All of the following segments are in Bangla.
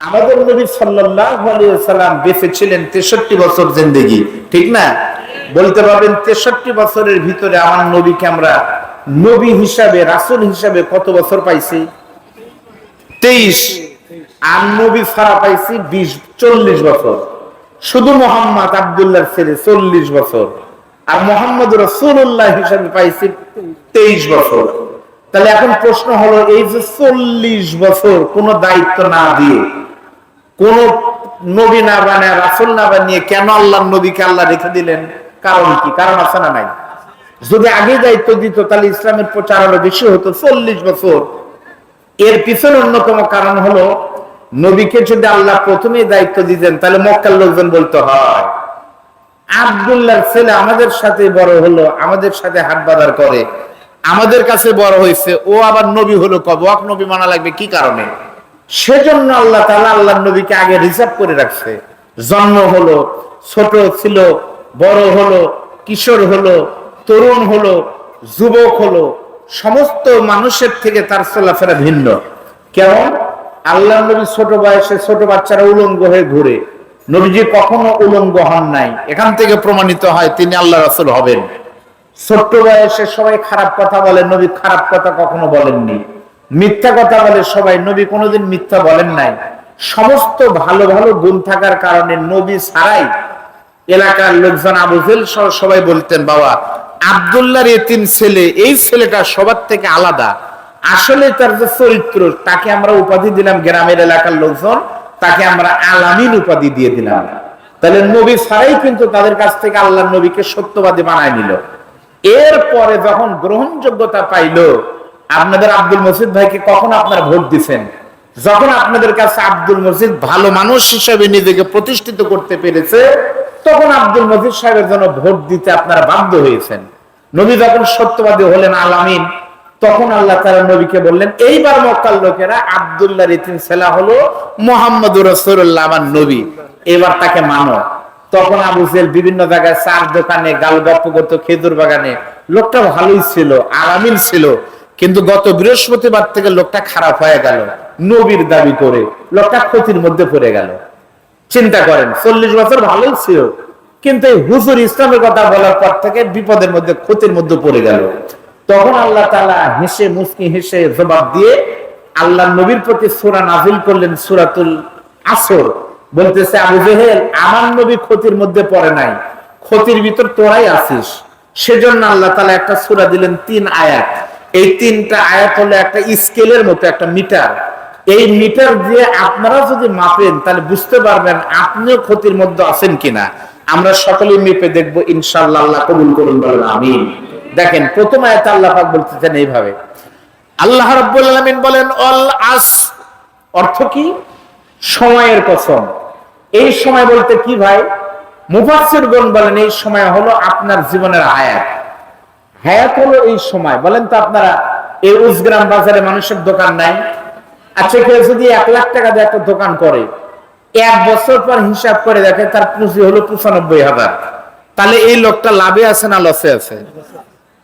আমাদের নবী সাল্লাল্লাহু আলাইহি ওয়াসাল্লাম বেঁচে ছিলেন 63 বছর জিন্দেগি, ঠিক না? বলতে পারবেন 63 বছরের ভিতরে আমার নবীকে আমরা নবী হিসাবে, রাসূল হিসাবে কত বছর পাইছি? 23। আর নবী ছাড়া পাইছি 40 বছর। শুধু মোহাম্মদ আব্দুল্লাহর ছেলে 40 বছর, আর মোহাম্মদ রাসূলুল্লাহ হিসাবে পাইছি 23 বছর। তাহলে এখন প্রশ্ন হলো, এই যে 40 বছর কোন দায়িত্ব না দিয়ে, কোন নবী না বানায়, রাসূল না বানিয়ে কেন আল্লাহর নবীকে আল্লাহ রেখে দিলেন? কারণ কি? কারণ আছে না নাই? যদি আগে দায়িত্ব দিত তাহলে ইসলামের প্রচার আরো বেশি হতো। 40 বছর। এর পিছনে অন্যতম কারণ হলো, নবীকে যদি আল্লাহ প্রথমেই দায়িত্ব দিতেন তাহলে মক্কার লোকজন বলতে হয়, আব্দুল্লাহর ছেলে আমাদের সাথে বড় হলো, আমাদের সাথে হাট বাজার করে, আমাদের কাছে বড় হয়েছে, ও আবার নবী হলো কবে? ওয়াক নবী মানা লাগবে কি কারণে? সেজন্য আল্লাহ তাআলা আল্লাহর নবীকে আগে রিজার্ভ করে রাখছে। জন্ম হলো, ছোট ছিল, বড় হলো, কিশোর হলো, তরুণ হলো, যুবক হলো, সমস্ত মানুষের থেকে তার চলাফেরা ভিন্ন। কেমন? আল্লাহর নবী ছোট বয়সে ছোট বাচ্চারা উলঙ্গ হয়ে ঘুরে, নবীজি কখনো উলঙ্গ হন নাই। এখান থেকে প্রমাণিত হয় তিনি আল্লাহ রাসূল হবেন। ছোট্ট বয়সে সবাই খারাপ কথা বলে, নবী খারাপ কথা কখনো বলেননি। মিথ্যা কথা বলে সবাই, নবী কোনোদিন মিথ্যা বলেন নাই। সমস্ত ভালো ভালো গুণ থাকার কারণে নবী ছাড়াই এলাকার লোকজন, আবু জেহেল সহ সবাই বলতেন, বাবা আব্দুল্লাহর এতিম ছেলে, এই ছেলেটা সবার থেকে আলাদা। আসলে তার যে চরিত্র, তাকে আমরা উপাধি দিলাম, গ্রামের এলাকার লোকজন তাকে আমরা আলামিন উপাধি দিয়ে দিলাম। তাহলে নবী ছাড়াই কিন্তু তাদের কাছ থেকে আল্লাহর নবীকে সত্যবাদী বানায় নিল। এরপরে যখন গ্রহণযোগ্যতা পাইল, আপনাদের আব্দুল মজিদ ভাইকে কখন আপনারা ভোট দিচ্ছেন? যখন আপনাদের কাছে আব্দুল মজিদ ভালো মানুষ হিসেবে নিজেকে প্রতিষ্ঠিত করতে পেরেছে, তখন আব্দুল মজিদ সাহেবের জন্য ভোট দিতে আপনারা বাধ্য হয়েছেন। নবী যখন সত্যবাদী হলেন, আলামিন, তখন আল্লাহ তাআলা নবীকে বললেন, এইবার মক্কার লোকেরা আব্দুল্লাহর এতিম ছেলে হলো মুহাম্মদুর রাসূলুল্লাহ আমার নবী, এবার তাকে মানো। তখন আবু জেহেল বিভিন্ন জায়গায় চার দোকানে গাল গপ্প করতো, খেজুর বাগানে। লোকটা ভালোই ছিল, আলামিন ছিল, কিন্তু গত বৃহস্পতিবার থেকে লোকটা খারাপ হয়ে গেল। নবীর দাবি করে লোকটা ক্ষতির মধ্যে পড়ে গেল। চিন্তা করেন, 40 বছর ভালোই ছিল, কিন্তু এই হুজুর ইসলামের কথা বলার পর থেকে বিপদের মধ্যে, ক্ষতির মধ্যে পড়ে গেল। তখন আল্লাহ তাআলা হেসে মুস্কি হেসে জবাব দিয়ে আল্লাহ নবীর প্রতি সূরা নাযিল করলেন, সূরাতুল আসর। বলতেছে, আবু জেহেল, আমার নবী ক্ষতির মধ্যে পড়ে নাই, ক্ষতির ভিতর তোরাই আছিস। সেজন্য আল্লাহ তাআলা একটা সূরা দিলেন, 3 আয়াত। এই 3টা আয়াত হলো একটা স্কেলের মতো, একটা মিটার। এই মিটার দিয়ে আপনারা যদি মাপেন তাহলে বুঝতে পারবেন আপনিও ক্ষতির মধ্যে আছেন কিনা। আমরা সকলেই মেপে দেখবো ইনশাআল্লাহ। আল্লাহ কবুল করুন, বলেন আমিন। দেখেন, প্রথম আয়াতে আল্লাহ পাক বলতেছেন এইভাবে, আল্লাহ রাব্বুল আলামিন বলেন, অল আস, অর্থ কি? সময়ের কসম। এই সময় বলতে কি ভাই? মুফাসসিরগণ বলেন, এই সময় হলো আপনার জীবনের হায়াত। হায়াত হলো এই সময়। বলেন তো আপনারা, এই উজগ্রাম বাজারে মানুষের দোকান নাই? আচ্ছা, কেউ যদি 1 লাখ টাকা দিয়ে একটা দোকান করে, 1 বছর পর হিসাব করে দেখে তার পুঁজি হলো 95,000, তাহলে এই লোকটা লাভে আছে না লসে আছে?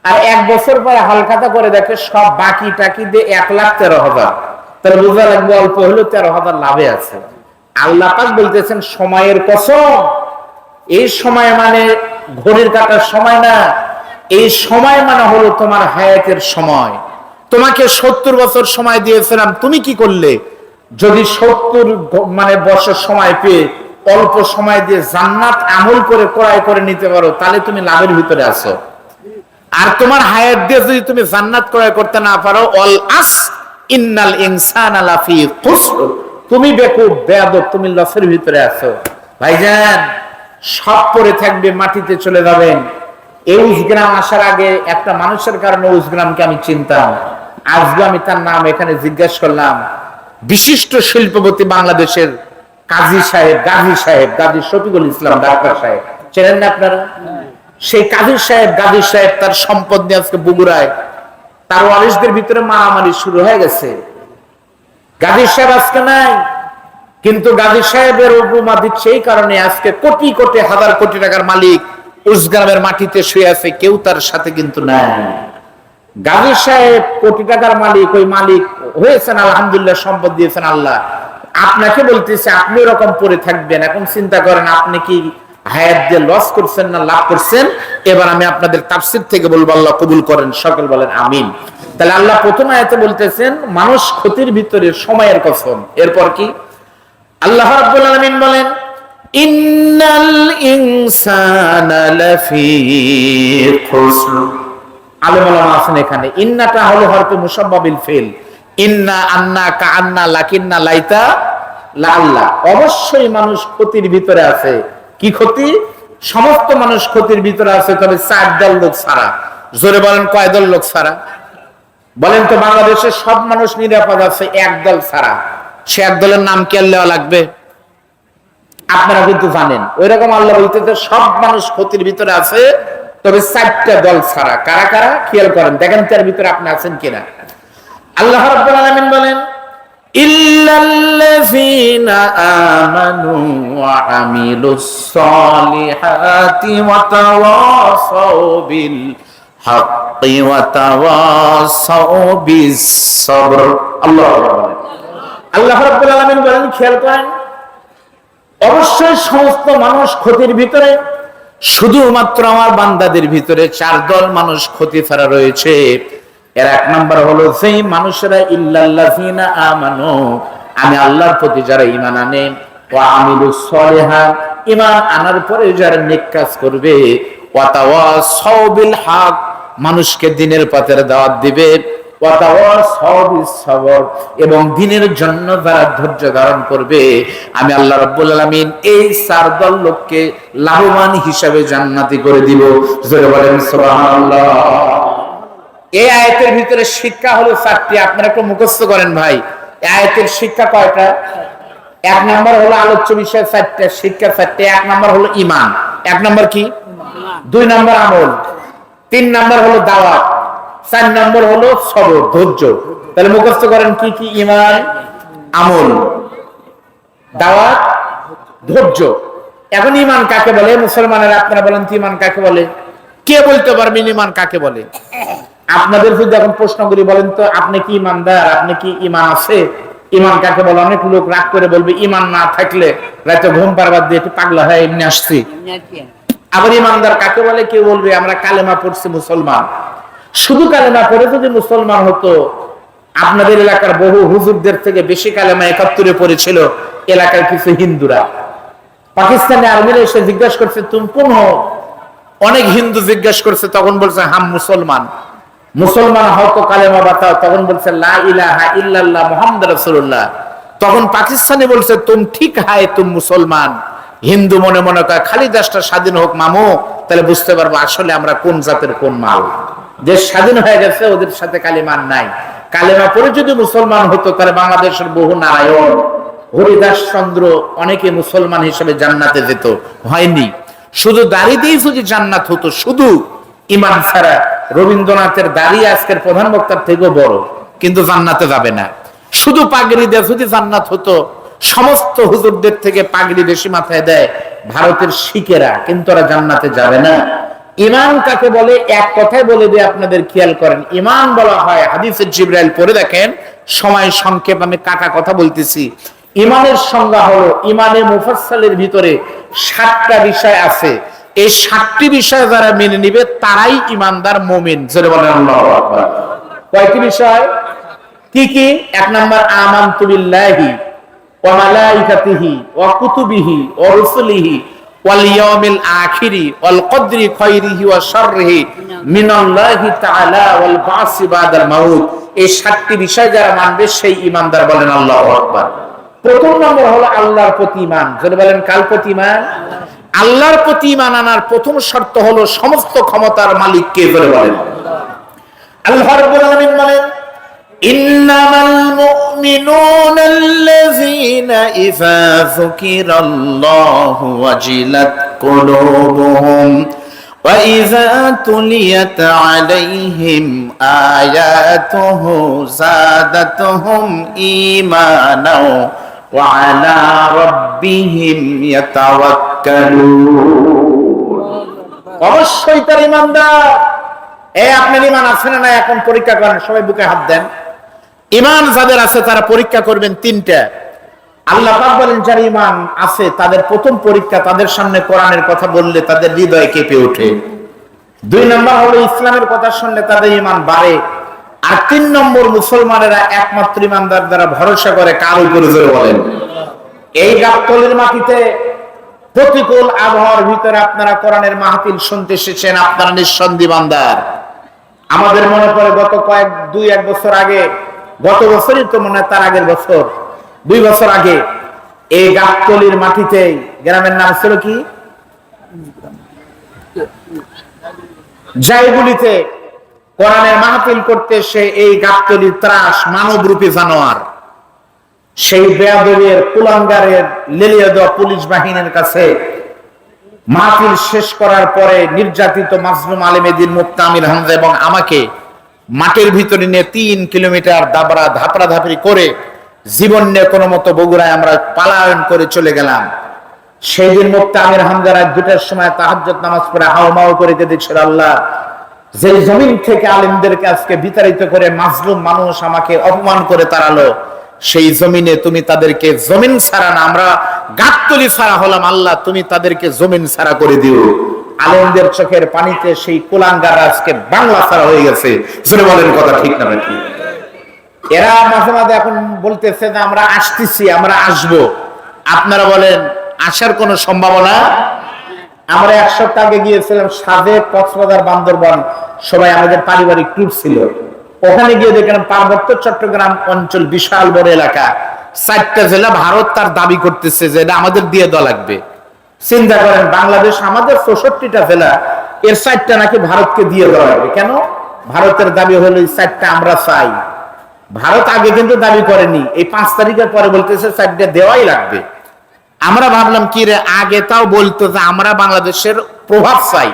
আর 1 বছর পরে হালখাতা করে দেখে সব বাকি টাকি দিয়ে 1,13,000, তাহলে বোঝা লাগবে অল্প হলেও 13,000 লাভে আছে। আল্লাহ পাক বলতেছেন, সময়ের কসম। এই সময় মানে ঘড়ির কাটার সময় না, এই সময় মানে হলো তোমার হায়াতের সময়। তোমাকে 70 বছর সময় দিয়েছিলাম, তুমি কি করলে? যদি 70 মানে বছর সময় পেয়ে অল্প সময় দিয়ে জান্নাত আমল করে ক্রয় করে নিতে পারো, তাহলে তুমি লাভের ভিতরে আছো। আর তোমার হায়াত দিয়ে যদি তুমি জান্নাত ক্রয় করতে না পারো, অল আস ইন্নাল ইনসানা লাফি খুসর, তুমি বেকুব, বেয়াদব, তুমি লসের ভিতরে আছো। ভাইজান, সব পড়ে থাকবে, মাটিতে চলে যাবেন। এই উজগ্রাম আসার আগে একটা মানুষের কারণে উজগ্রামকে আমি চিনতাম। আজকে আমি তার নাম এখানে জিজ্ঞাসা করলাম। বিশিষ্ট শিল্পপতি বাংলাদেশের গাজী সাহেব, গাজী শফিকুল ইসলাম ডাক্তার সাহেব, চেনেন না আপনারা? সেই গাজী সাহেব তার সম্পদ নিয়ে আজকে বগুড়ায়, তার ওয়ারিসদের ভিতরে মারামারি শুরু হয়ে গেছে। গাজী সাহেব আজকে নাই, কিন্তু গাজী সাহেবের উপমা দিচ্ছে এই কারণে, আজকে কোটি কোটি হাজার কোটি টাকার মালিক উজগ্রামের মাটিতে শুয়ে আছে, কেউ তার সাথে কিন্তু নাই। গাজী সাহেব কোটি টাকার মালিক, ওই মালিক হয়েছেন, আলহামদুলিল্লাহ, সম্পদ দিয়েছেন আল্লাহ। আপনাকে বলতেছে আপনি ওরকম পড়ে থাকবেন। এখন চিন্তা করেন আপনি কি হায়াত দিয়ে লস করছেন না লাভ করছেন। এবার আমি আপনাদের তাফসীর থেকে বলবো, আল্লাহ কবুল করেন, সকল বলেন আমিন। তাহলে আল্লাহ প্রথম আয়াতে বলতেছেন মানুষ ক্ষতির ভিতরে সময়ের কসম। এরপর কি আল্লাহ রাব্বুল আলামিন বলেন ইন্নাল ইনসানা লাফি খুসর। আলেম ওলামা আছেন এখানে, ইন্নাটা হলো হরফে মুসাব্বাবিল ফিল, ইন্না আন্না কাআন্না লাকিন্না লাইতা লাআল্লাহ। অবশ্যই মানুষ ক্ষতির ভিতরে আছে। কি ক্ষতি? সমস্ত মানুষ ক্ষতির ভিতরে আছে, তবে 4 দল লোক ছাড়া। জোরে বলেন কয় দল লোক ছাড়া? বলেন তো বাংলাদেশের সব মানুষ নিরাপদ আছে এক দল ছাড়া। সে এক দলের নাম কি আল্লাহ লাগবে? আপনারা কিন্তু জানেন ওই রকম আল্লাহ বলতে সব মানুষ ক্ষতির ভিতরে আছে, তবে 4টা দল ছাড়া। কারা কারা খেয়াল করেন, দেখেন তার ভিতরে আপনি আছেন কিনা। আল্লাহ রাব্বুল আলামিন বলেন ইল্লাল্লাযীনা আমানু ওয়া আমিলুস সলিহাতি ওয়া তাওয়াসাউ বিল হাক্কি ওয়া তাওয়াসাউ বিস সবর। আল্লাহ রাব্বুল আলামিন বলেন খেয়াল করেন অবশ্যই সমস্ত মানুষ ক্ষতির ভিতরে, শুধুমাত্র আমার বান্দাদের ভিতরে 4 দল মানুষ ক্ষতি ছাড়া রয়েছে। এর 1 নাম্বার হলো সেই মানুষেরা ইল্লাল্লাযীনা আমানু, আমি আল্লাহর প্রতি যারা ঈমান আনে, ওয়া আমিলুস সলিহাত, ঈমান আনার পরে যারা নেক কাজ করবে, ওয়া তাওয়াসাউ বিল হক, মানুষকে দ্বীনের পথের দাওয়াত দিবে, ওয়া তাওয়াসাউ বিস সবর, এবং দ্বীনের জন্য যারা ধৈর্য ধারণ করবে, আমি আল্লাহ রাব্বুল আলামিন এই 4 দল লোককে লাভবান হিসাবে জান্নাতি করে দিব। জোরে বলেন সুবহানাল্লাহ। এই আয়াতের ভিতরে শিক্ষা হলো 4টি। আপনারা একটু মুখস্থ করেন ভাই। এই আয়াতের শিক্ষা কয়টা? 1 নাম্বার হলো আলোচ্য বিষয় 4টা, শিক্ষা 4টা। 1 নাম্বার হলো ঈমান। 1 নাম্বার কি? 2 নাম্বার আমল। 3 নাম্বার হলো দাওয়াত। 4 নাম্বার হলো সবর, ধৈর্য। তাহলে মুখস্থ করেন কি কি? ঈমান, আমল, দাওয়াত, ধৈর্য। এখন ঈমান কাকে বলে? মুসলমানেরা আপনারা বলেন তো ঈমান কাকে বলে? কে বলতে পারবেন ঈমান কাকে বলে? আপনাদের যদি এখন প্রশ্ন করি, বলেন তো আপনি কি ইমানদার, আপনি কি ঈমান আছে? ঈমান কাকে বলে? অনেক লোক রাগ করে বলবে ঈমান না থাকলে রাতে ঘুম পারবার দিয়ে একটু পাগলা হয় এমনি আসছি। আবার ঈমানদার কাকে বলে? কেউ বলবে আমরা কালেমা পড়ছি মুসলমান। শুধু কালেমা পড়ে যদি মুসলমান হতো, আপনাদের এলাকার বহু হুজুরদের থেকে বেশি কালেমা 71-এ পড়েছিল এলাকার কিছু হিন্দুরা। পাকিস্তানে আর্মিরা এসে জিজ্ঞাসা করছে তুমি কোন হও? অনেক হিন্দু জিজ্ঞাসা করছে, তখন বলছে হাম মুসলমান। মুসলমান হও তো কালেমা বাতাও। তখন বলছে লা ইলাহা ইল্লাল্লাহ মুহাম্মাদুর রাসূলুল্লাহ। তখন পাকিস্তানি বলছে তুম ঠিক হায় তুম মুসলমান। হিন্দু মনে মনে কয় খালি দেশটা স্বাধীন হোক মামু, তাহলে বুঝতে পারবো আসলে আমরা কোন জাতের কোন মাল। দেশ স্বাধীন হয়ে গেছে, ওদের সাথে কালেমা নাই। কালেমা পড়ে যদি মুসলমান হতো তাহলে বাংলাদেশের বহু নারায়ণ, হরিদাস চন্দ্র অনেকে মুসলমান হিসেবে জান্নাতে যেত। হয়নি। শুধু দাড়ি দিয়ে যদি জান্নাত হতো, শুধু ঈমান ছাড়া, রবীন্দ্রনাথের দাড়ি আজকের প্রধান বক্তার থেকেও বড়, কিন্তু জান্নাতে যাবে না। শুধু পাগড়ি দিয়ে যদি জান্নাত হতো, সমস্ত হুজুরদের থেকে পাগড়ি বেশি মাথায় দেয় ভারতের শিখেরা, কিন্তু ওরা জান্নাতে যাবে না। ঈমান কাকে বলে? এক কথায় বলে দিয়ে আপনাদের খেয়াল করেন। ঈমান বলা হয় হাদিসে জিবরাইল, পড়ে দেখেন, সময় সংক্ষেপ আমি কাটা কথা বলতেছি। ঈমানের সংজ্ঞা হলো, ঈমানে মুফাসসালের ভিতরে 7টা বিষয় আছে। এই 7টি বিষয় যারা মেনে নিবে তারাই ঈমানদার মুমিন। জোরে বলেন আল্লাহু আকবার। কয়টি বিষয়? কি কি? 1 নাম্বার আমানতু বিল্লাহি ওয়া মালাইকাতিহি ওয়া কুতুবিহি ওয়া রুসুলিহি ওয়াল ইয়াউমিল আখিরি ওয়াল কদরি খায়রিহি ওয়া শাররিহি মিনাল্লাহি তাআলা ওয়াল বাসি বাদাল মাউত। এই 7টি বিষয় যারা মানবে সেই ঈমানদার। বলেন আল্লাহু আকবার। প্রথম নম্বর হলো আল্লাহর প্রতি ঈমান। যদি বলেন কার প্রতি ঈমান? আল্লাহর প্রতি ঈমান আনার প্রথম শর্ত হলো সমস্ত ক্ষমতার মালিক কে? বলে বলেন আল্লাহ রাব্বুল আলামিন বলেন ইন্নামাল মুমিনুনা আল্লাযীনা ইযা যুকিরাল্লাহু ওয়াজিলাত কুলুবুহুম ওয়া ইযা তুলিয়াত আলাইহিম আয়াতুহু যাদাতুহুম ঈমানাও ওয়া আলা রাব্বিহিম ইয়াতাওয়াক্কালুন। অবশ্যই তার ঈমানদার। আপনার ঈমান আছে না? এখন পরীক্ষা করেন, সবাই বুকে হাত দেন। ঈমান যাদের আছে তারা পরীক্ষা করবেন 3টা। আল্লাহ পাক বলেন যার ঈমান আছে তাদের প্রথম পরীক্ষা, তাদের সামনে কোরআনের কথা বললে তাদের হৃদয় কেঁপে ওঠে। 2 নম্বর হলো ইসলামের কথা শুনলে তাদের ঈমান বাড়ে। আর 3 নম্বর মুসলমানেরা একমাত্র ঈমানদার দ্বারা ভরসা করে কার উপরে, জোরে বলেন। এই গাবতলীর মাটিতে প্রতিকূল আবহাওয়ার ভিতরে আপনারা কোরআনের মাহফিল শুনতে এসেছেন, আপনারা নিঃসন্দেহে ঈমানদার। আমাদের মনে পড়ে গত 2-1 বছর আগে, গত বছরই তো মনে হয়, তার আগের বছর 2 বছর আগে এই গাবতলীর মাটিতে, গ্রামের নাম ছিল কি জায়গুলিতে, কোরআনের মাহফিল করতে সে এই গাবতলীর ত্রাস মানবরূপী জানোয়ার সেই বেয়াদবের কুলাঙ্গারের লেলিয়ে দেওয়া পুলিশ বাহিনীর কাছে মাহফিল শেষ করার পরে নির্যাতিত মাজলুম আলেমেদিন মুফতি আমির হামজা এবং আমাকে মাঠের ভিতরে নিয়ে 3 কিলোমিটার ধাপড়াধাপড়ি করে জীবন নিয়ে কোনো মতো বগুড়ায় আমরা পালায়ন করে চলে গেলাম। সেই দিন মুফতি আমির হামজা রাত 2টার সময় তাহাজ্জুদ নামাজ পড়ে হাওমাও করে কেঁদেছিল, আল্লাহ যে জমিন থেকে আলেমদেরকে আজকে বিতাড়িত করে মাজলুম মানুষ আমাকে অপমান করে তাড়ালো, সেই জমিনে তুমি তাদেরকে জমিন ছাড়া না, আমরা গাবতলী ছাড়া হলাম, আল্লাহ তুমি তাদেরকে জমিন ছাড়া করে দিও। আলেমদের চোখের পানিতে সেই কুলাঙ্গার আজকে বাংলা ছাড়া হয়ে গেছে, জোরে বলেন কথা ঠিক না ঠিক? এরা মাঝে মাঝে এখন বলতেছে যে আমরা আসতেছি, আমরা আসবো। আপনারা বলেন আসার কোনো সম্ভাবনা? আমরা 1 সপ্তাহ আগে গিয়েছিলাম সাজেক, কক্সবাজার, বান্দরবান, সবাই আমাদের পারিবারিক ট্যুর ছিল। ওখানে গিয়ে দেখলাম পার্বত্য চট্টগ্রাম অঞ্চল বিশাল বড় এলাকা, 4টা জেলা ভারত তার দাবি করতেছে যে এটা আমাদের দিয়ে দেওয়া লাগবে। চিন্তা করেন, বাংলাদেশ আমাদের 64টা জেলা, এর 4টা নাকি ভারতকে দিয়ে দেওয়া লাগবে। কেন? ভারতের দাবি হলো এই 4টা আমরা চাই। ভারত আগে কিন্তু দাবি করেনি, এই 5 তারিখের পরে বলতেছে 4টা দেওয়াই লাগবে। আমরা ভাবলাম কি রে, আগে তাও বলতো যে আমরা বাংলাদেশের প্রভাব চাই,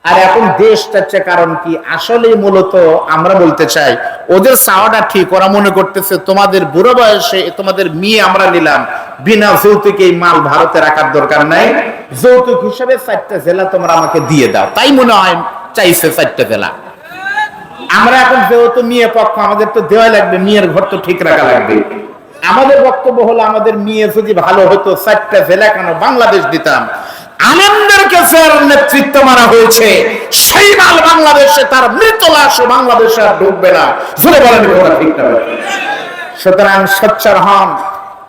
আর এখন দেশ চাচ্ছে। কারণ কি? আসলে মূলত আমরা বলতে চাই ওদের চাওয়াটা ঠিক, ওরা মনে করতেছে তোমাদের বুড়ো বয়সে তোমাদের মেয়ে আমরা নিলাম, বিনা যৌতুকে এই মাল ভারতে রাখার দরকার নাই, যৌতুক হিসেবে 4টা জেলা তোমরা আমাকে দিয়ে দাও, তাই মনে হয় চাইছে 4টা জেলা। আমরা এখন যেহেতু মেয়ে পক্ষ, আমাদের তো দেওয়া লাগবে, মেয়ের ঘর তো ঠিক রাখা লাগবে। আমাদের বক্তব্য হলো আমাদের মেয়ে যদি ভালো হতো 4টা জেলা কেন বাংলাদেশ দিতাম। আলেমদের কাছে নেতৃত্ব মারা হয়েছে, সেই মাল বাংলাদেশে, তার মৃত লাশ বাংলাদেশে আর ঢুকবে না, জোরে বলেন ঠিক না? সুতরাং সোচ্চার হন।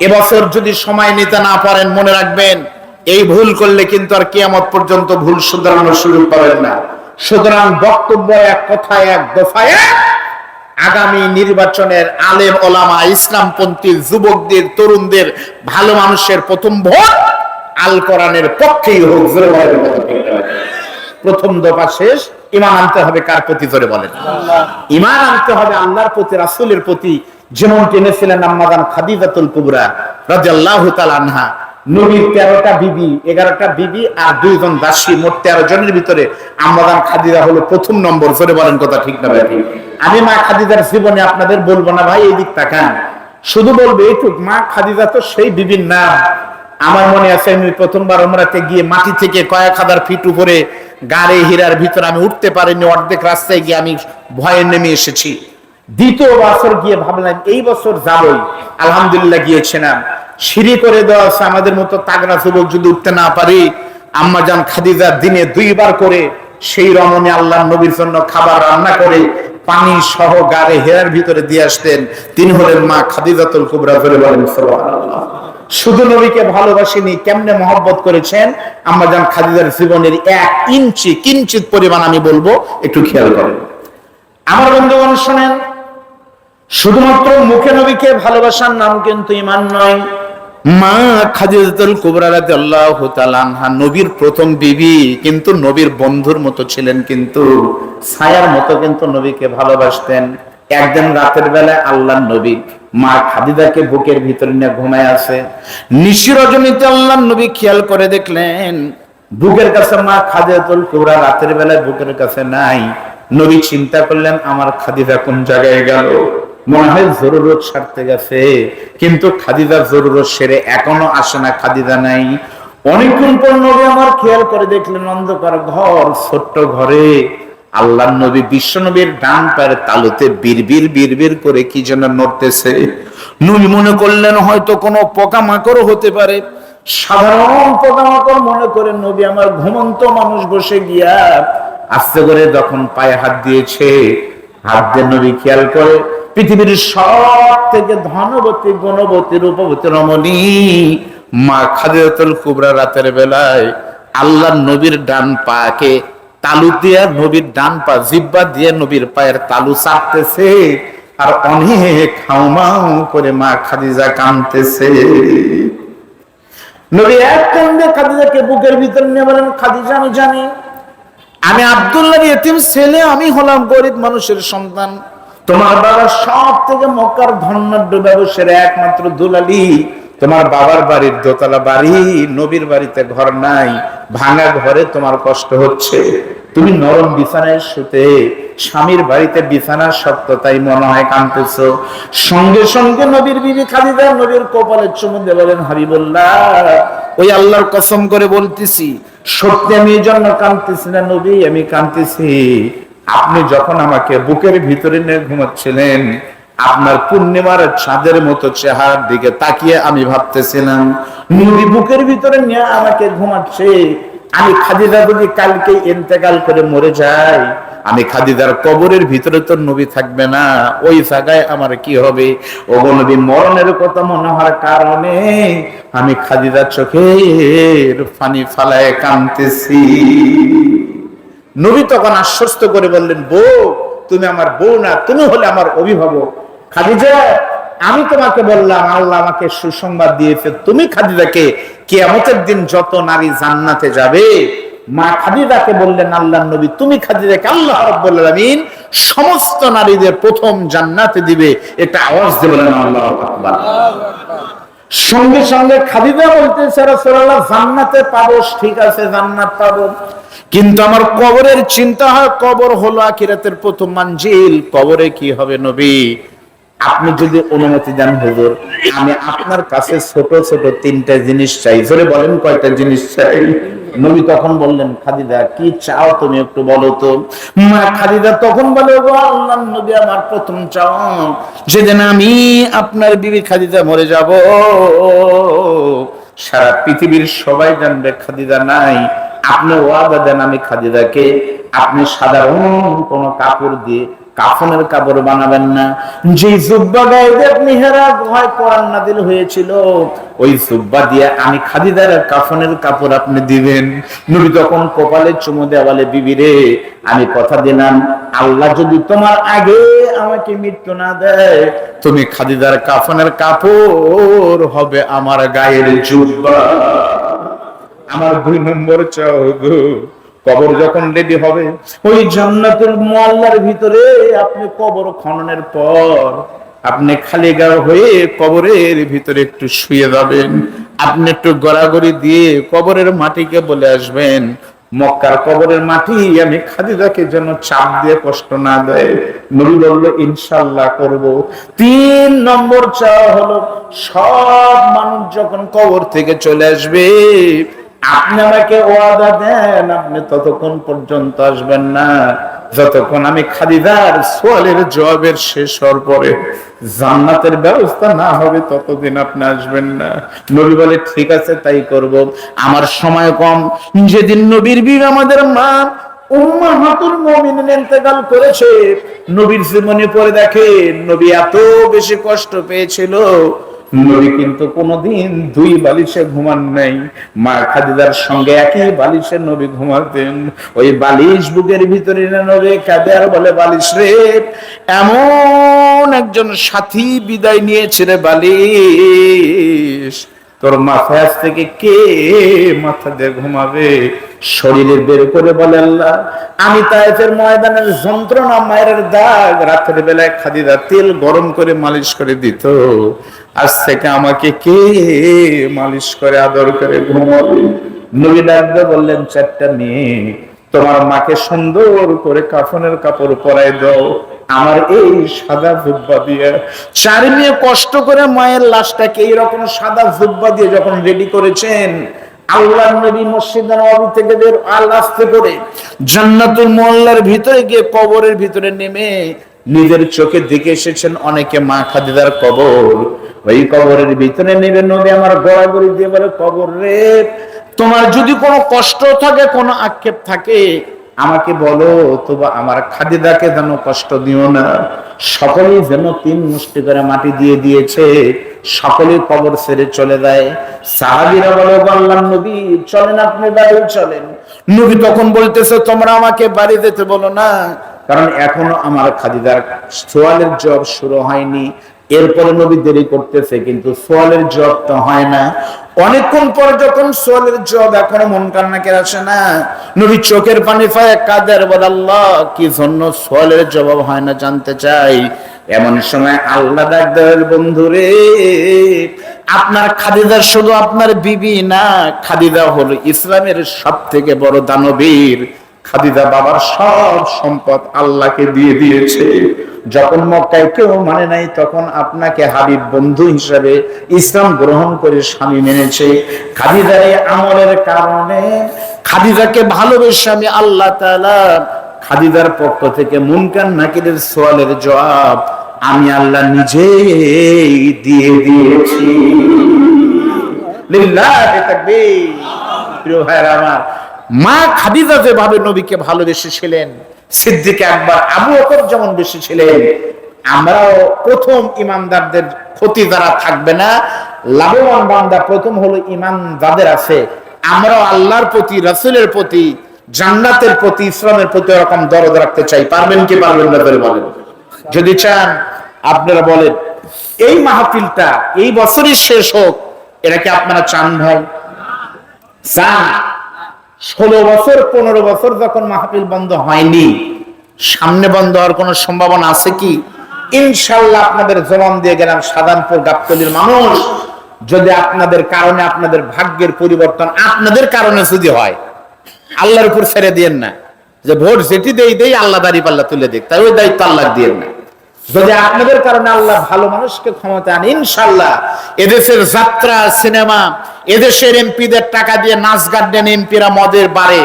এবছর যদি সময় নিতে না পারেন, মনে রাখবেন এই ভুল করলে কিন্তু আর কিয়ামত পর্যন্ত ভুল শুধরানোর সুযোগ পাবেন না। সুতরাং বক্তব্য এক, কথায় এক, দফায় এক। আগামী নির্বাচনের আলেম ওলামা, ইসলামপন্থী যুবকদের, তরুণদের, ভালো মানুষের প্রথম ভোট আল কোরআনের পক্ষেই হোক, জোরে বলেন। প্রথম দফা শেষ, ঈমান আনতে হবে কার প্রতি? জোরে বলেন। ঈমান আনতে হবে আল্লাহর প্রতি, রাসূলের প্রতি, যেমন টেনেছিলেন আম্মা জান খাদিজাতুল কুবরা রাদিয়াল্লাহু তাআলা আনহা। নবীর 13টা বিবি, 11টা বিবি আর 2 জন দাসী, মোট 13 জনের ভিতরে আম্মা জান খাদিজা হলো প্রথম নম্বর। জোরে বলেন কথা ঠিক না ভাই? আমি মা খাদিজার জীবনে আপনাদের বলবো না ভাই, এই দিক তাকান, শুধু বলবো এইটুক, মা খাদিজা তো সেই বিবির নাম। আমার মনে আছে আমি প্রথমবার উমরাতে গিয়ে মাটি থেকে কয়েক হাজার ফিট উপরে গাড়ি হীরার ভিতরে আমি উঠতে পারিনি, অর্ধেক রাস্তায় গিয়ে আমি ভয়ে নেমে এসেছি। দ্বিতীয় বছর গিয়ে ভাবলাম এই বছর যাবই, আলহামদুলিল্লাহ গিয়েছিলাম। সিঁড়ি করে দেওয়া আছে, আমাদের মতো তাগড়া যুবক যদি উঠতে না পারি, আম্মা জান খাদিজা দিনে 2 বার করে সেই রমণী আল্লাহর নবীর জন্য খাবার রান্না করে পানি সহ গাড়ি হীরার ভিতরে দিয়ে আসতেন। তিনি হলেন মা খাদিজাতুল কুবরা। বলে বলেন সুবহানাল্লাহ। শুধু নবীকে ভালোবাসেনি, কেমনে মহব্বত করেছেন আম্মা জান খাদিজার জীবনের 1 ইঞ্চি কিঞ্চিত পরিমাণ আমি বলবো, একটু খেয়াল করেন। আমার বন্ধুগণ শুনেন, শুধুমাত্র মুখে নবীকে ভালোবাসার নাম কিন্তু ঈমান নয়। মা খাদিজাতুল কুবরা রাদিয়াল্লাহু তাআলা আনহা নবীর প্রথম বিবি, কিন্তু নবীর বন্ধুর মতো ছিলেন, কিন্তু ছায়ার মতো কিন্তু নবীকে ভালোবাসতেন। একদিন রাতের বেলায় আল্লাহর নবী মা খাদিজাকে বুকের ভিতরে নিয়ে ঘুমায় আছে। নিশি রজনীতে আল্লাহর নবী খেয়াল করে দেখলেন বুকের কাছে মা খাদিজাতুল কুবরা, রাতের বেলায় বুকের কাছে নাই। নবী চিন্তা করলেন আমার খাদিজা কোন জায়গায় গেল, মনে হয় জরুরত সারতে গেছে, কিন্তু খাদিজার জরুরত সেরে এখনো আসে না, খাদিজা নাই। অনেকক্ষণ পর নবী আমার খেয়াল করে দেখলেন অন্ধকার ঘর, ছোট্ট ঘরে আল্লাহর নবী বিশ্ব নবীর ডান পায়ের তালুতে বিড়বিড় বিড়বিড় করে কি যেন নড়তেছে। নবী মনে করলেন হয়তো কোনো পোকামাকড় হতে পারে, সাধারণ পোকামাকড় মনে করে নবী আমার ঘুমন্ত মানুষ বসে গিয়া আস্তে করে যখন পায়ে হাত দিয়েছে, হাত দিয়ে নবী খেয়াল করে পৃথিবীর সব থেকে ধনবতী গুণবতী রূপবতী রমণী মা খাদিজাতুল কুবরা রাতের বেলায় আল্লাহর নবীর ডান পাকে তালু দিয়ে, নবীর ডান পা জিহ্বা দিয়ে নবীর পায়ের তালু চাপতেছে, আর অনেক হাউমাউ করে মা খাদিজা কাঁদতেছে। নবী এক কান্দে খাদিজাকে বুকের ভিতর নিয়ে বলেন, খাদিজা আমি জানি আমি আব্দুল্লাহর ইতিম ছেলে, আমি হলাম গরিব মানুষের সন্তান। তোমার বাবা সব থেকে মক্কার ধনাঢ্য ব্যবসায়ীর একমাত্র দুলালি। তোমার বাবার বাড়ির দোতলা বাড়ি, নবীর বাড়িতে ঘর নাই, ভাঙা ঘরে তোমার কষ্ট হচ্ছে। তুমি নরম বিছানায় শুতে স্বামীর বাড়িতে বিছানার শক্ত, তাই মনে হয় কাঁদতেছো। সঙ্গে সঙ্গে নবীর বিবি খাদিজা নবীর কপালে চুমু দিয়ে বলেন, হাবিবুল্লাহ ওই আল্লাহর কসম করে বলতেছি, সত্যি আমি এই জন্য কাঁদতেছি না নবী, আমি কাঁদতেছি আপনি যখন আমাকে বুকের ভিতরে নিয়ে ঘুমাচ্ছিলেন, আপনার পূর্ণিমার চাঁদের মতো চেহারার দিকে তাকিয়ে আমি ভাবতেছিলাম নবী বুকের ভিতরে নিয়ে আমাকে ঘুমাচ্ছে। আমি খাদিজা যদি কালকে ইন্তেকাল করে মরে যাই, আমি খাদিজার কবরের ভিতরে তো নবী থাকবে না, ওই জায়গায় আমার কি হবে? ওগো নবী মরণের কথা মনে হওয়ার কারণে আমি খাদিজার চোখের পানি ফালায় কাঁদতেছি। নবী তখন আশ্বস্ত করে বললেন, বউ তুমি আমার বউ না, তুমি হলে আমার অভিভাবক। খাদিজা আমি তোমাকে বললাম, আল্লাহ আমাকে সুসংবাদ দিয়েছে, তুমি খাদিজাকে কিয়ামতের দিন যত নারী জান্নাতে যাবে, মা খাদিজাকে বললেন আল্লাহর নবী তুমি খাদিজাকে আল্লাহ রাব্বুল আলামিন সমস্ত নারীদের প্রথম জান্নাতে দিবে। এটা আওয়াজ দিয়ে বলেন আল্লাহু আকবার। সঙ্গে সঙ্গে খাদিজা বলতেছে, রাসূলুল্লাহ জান্নাতে পাবো, ঠিক আছে জান্নাত পাবো, কিন্তু আমার কবরের চিন্তা হয়, কবর হলো আখিরাতের প্রথম মঞ্জিল, কবরে কি হবে নবী? আপনি যদি অনুমতি দেন হুজুর, আমি আপনার কাছে ছোট ছোট তিনটা জিনিস চাই। জোরে বলেন কয়টা জিনিস চাই? নবী তখন বললেন, খাদিজা কি চাও তুমি একটু বলো তো। মা খাদিজা তখন বলে, ও আল্লাহর নবী আমার প্রথম চাও, যেদিন আমি আপনার বিবি খাদিজা মরে যাব, সারা পৃথিবীর সবাই জানবে খাদিজা নাই, আপনি ওয়াদা দেন আমি খাদিজাকে আপনি সাধারণ কোন কাপড় দিয়ে কাফনের কাপড় বানাবেন না, যে জুব্বা গায়ে দিয়ে আপনি হেরা গুহায় কোরআন নাযিল হয়েছিল, ওই জুব্বা দিয়ে আমি খাদিজার কাফনের কাপড় আপনি দিবেন। নবী তখন কপালে চুমু দিয়ে বলে, বিবি রে আমি কথা দিলাম, আল্লাহ যদি তোমার আগে আমাকে মৃত্যু না দেয়, তুমি খাদিজার কাফনের কাপড় হবে আমার গায়ের জুব্বা। আমার 2 নম্বর চাও গো, কবর যখন রেডি হবে, ওই জান্নাতুল মুআল্লার ভিতরে আপনি কবর খননের পর আপনি খালি গা হয়ে কবরের ভিতরে একটু শুয়ে যাবেন, আপনি একটু গড়াগড়ি দিয়ে কবরের মাটিকে বলে আসবেন, মক্কার কবরের মাটি আমি খাদিজাকে যেন চাপ দিয়ে কষ্ট না দেয়। নবী বলল, ইনশাআল্লাহ করব। 3 নম্বর চাওয়া হলো, সব মানুষ যখন কবর থেকে চলে আসবে, আপনি আমাকে ওয়াদা দেন আপনি ততক্ষণ পর্যন্ত আসবেন না যতক্ষণ আমি খাদিজার সোয়ালের জবাবের শেষ হওয়ার পরে জান্নাতের ব্যবস্থা না হবে, ততদিন আপনি আসবেন না। নবী বলে, ঠিক আছে তাই করব। আমার সময় কম। যেদিন নবীর বিবি আমাদের মা উম্মাহাতুল মুমিনিন ইন্তেকাল করেছে, নবীর জীবনী পড়ে দেখে নবী এত বেশি কষ্ট পেয়েছিল, নবী কিন্তু কোনদিন 2 বালিশে ঘুমান নাই। মা খাদিজার সঙ্গে একই বালিশে নবী ঘুমাতেন। ওই বালিশ বুকের ভিতরে নবী কাঁদে আর বলে, বালিশ রে, এমন একজন সাথী বিদায় নিয়েছে রে বালিশ, তোর মাথায় থেকে কে মাথা দিয়ে ঘুমাবে? শরীরে বের করে বলে, আল্লাহ আমি তায়েফের ময়দানের যন্ত্রণা, মায়ের দাগ, রাতের বেলায় খাদিজা তেল গরম করে মালিশ করে দিত, আজ থেকে আমাকে কে মালিশ করে আদর করে ঘুমাবে? নবী ডাকতে বললেন, 4টা মেয়ে তোমার মাকে সুন্দর করে কাফনের কাপড় পরাই দাও আমার এই সাদা জুব্বা দিয়ে। 4 মেয়ে কষ্ট করে মায়ের লাশটাকে এইরকম সাদা জুব্বা দিয়ে যখন রেডি করেছেন, আল্লাহর নবী মসজিদে নববী থেকে বের আস্তে করে জান্নাতুল মুআল্লার ভিতরে গিয়ে কবরের ভিতরে নেমে নিজের চোখে দেখে এসেছেন অনেকে মা খাদিজার কবর, ওই কবরের ভিতরে নেবে নবী আমার গড়াগড়ি দিয়ে বলে, কবর রে, তোমার যদি কোনো কষ্ট থাকে, কোনো আক্ষেপ থাকে, আমাকে বলো, তবু আমার খাদিজাকে যেন কষ্ট দিও না। সকলেই যেন 3 মুষ্টি করে মাটি দিয়ে দিয়েছে, সকলেই কবর ছেড়ে চলে যায়। সাহাবীরা বলে, আল্লাহর নবী চলেন, আপনি বাড়ি চলেন। নবী তখন বলতেছে, তোমরা আমাকে বাড়ি যেতে বলো না, কারণ এখনো আমার খাদিজার সোয়ালের জবাব শুরু হয়নি। এরপরে নবী দেরি করতেছে, কিন্তু সোয়ালের জবাব তো হয় না। অনেকক্ষণ পর যখন সোয়ালের জবাব এখনো মন কান্নাকের আসে না, নবী চোখের পানি পায়, কাদের বলে, আল্লাহ কি জন্য সোয়ালের জবাব হয় না জানতে চাই। এমন সময় আল্লাহ ডাক দেয়, বন্ধুরে, আপনার খাদিজা শুধু আপনার বিবি না, খাদিজা হলো ইসলামের সব থেকে বড় দানবীর। খাদিজা বাবার সব সম্পদ আল্লাহকে দিয়ে দিয়েছে। যখন মক্কায় কেউ মানে নাই, তখন আপনাকে হাবিব বন্ধু হিসাবে ইসলাম গ্রহণ করে স্বামী মেনেছে। খাদিজার এই আমলের কারণে, খাদিজাকে ভালোবেসে আমি আল্লাহ তাআলা খাদিজার পক্ষ থেকে মুনকার নাকিরের সওয়ালের জবাব আমি আল্লাহ নিজেই দিয়ে দিয়েছি। লিল্লাহি তাকবীর। প্রিয় ভাইরা আমার, মা খাদিজা যেভাবে নবীকে ভালোবেসেছিলেন, সিদ্দিক আকবর, আবু বকর যেমন বেশি ছিলেন, আমরাও প্রথম ইমানদারদের ক্ষতি যারা থাকবে না, লাভবান বান্দা প্রথম হলো ইমান যাদের আছে, আমরাও আল্লাহর প্রতি, রাসূলের প্রতি, জান্নাতের প্রতি, ইসলামের প্রতি এরকম দরদ রাখতে চাই। পারবেন কি পারবেন না বলেন? যদি চান আপনারা বলেন, এই মাহফিলটা এই বছরই শেষ হোক, এটা কি আপনারা চান ভাই? চান? 16 বছর 15 বছর যখন মাহফিল বন্ধ হয়নি, সামনে বন্ধ হওয়ার কোন সম্ভাবনা আছে কি? ইনশাআল্লাহ আপনাদের জবান দিয়ে গেলাম, সাধারণপুর গাবতলীর মানুষ, যদি আপনাদের কারণে আপনাদের ভাগ্যের পরিবর্তন আপনাদের কারণে যদি হয়, আল্লাহর উপর ছেড়ে দিয়েন না যে ভোট যেটি দেই আল্লাহ দাঁড়ি পাল্লা তুলে দিক, তাই ওই দায়িত্ব আল্লাহ দিয়েন না। যদি আপনাদের কারণে আল্লাহ ভালো মানুষকে ক্ষমতা আন, ইনশাআল্লাহ এদেশের যাত্রা, সিনেমা, এদেশের এমপিদের টাকা দিয়ে নাচ গার্ডেন, এমপিরা মদের বারে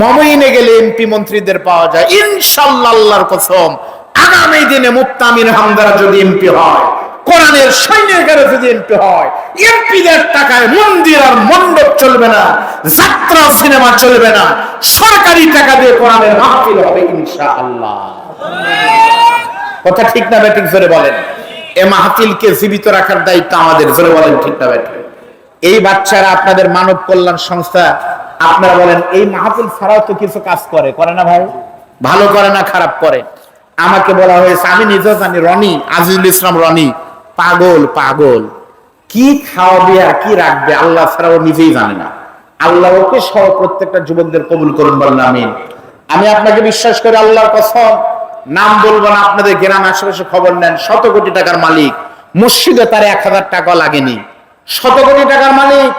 মমইনে গেলে এমপি মন্ত্রীদের পাওয়া যায়, ইনশাআল্লাহ আল্লাহর কসম, আগামী দিনে মুত্তামির হামদারা যদি এমপি হয়, কোরআনের সৈনিকেরা যদি এমপি হয়, এমপিদের টাকায় মন্দির আর মণ্ডপ চলবে না, যাত্রা সিনেমা চলবে না, সরকারি টাকা দিয়ে কোরআনের মাহফিল হবে ইনশাআল্লাহ। কথা ঠিক না বেঠিক? জোরে বলেন। এই মাহফিলকে জীবিত রাখার দায়িত্ব আমাদের। জোরে বলেন ঠিক না বেঠিক? এই বাচ্চারা আপনাদের মানব কল্যাণ সংস্থা, আপনারা বলেন এই মাহফিল ছাড়াও তো কিছু কাজ করে না ভাই? ভালো করে না খারাপ করে? আমাকে বলা হয়েছে, আমি নিজেও জানি, রনি, আজিজুল ইসলাম রনি পাগল, কি খাওয়াবে আর কি রাখবে আল্লাহ ছাড়া ও নিজেই জানে না। আল্লাহ ওকে সহ প্রত্যেকটা যুবকদের কবুল করুন, বলেন আমিন। আমি আপনাকে বিশ্বাস করি, আল্লাহর কসম, নাম বলবো না, আপনাদের গ্রাম আশেপাশে খবর নেন, 100 কোটি টাকার মালিক, মসজিদে তার 1000 টাকা লাগেনি। 100 কোটি টাকার মালিক,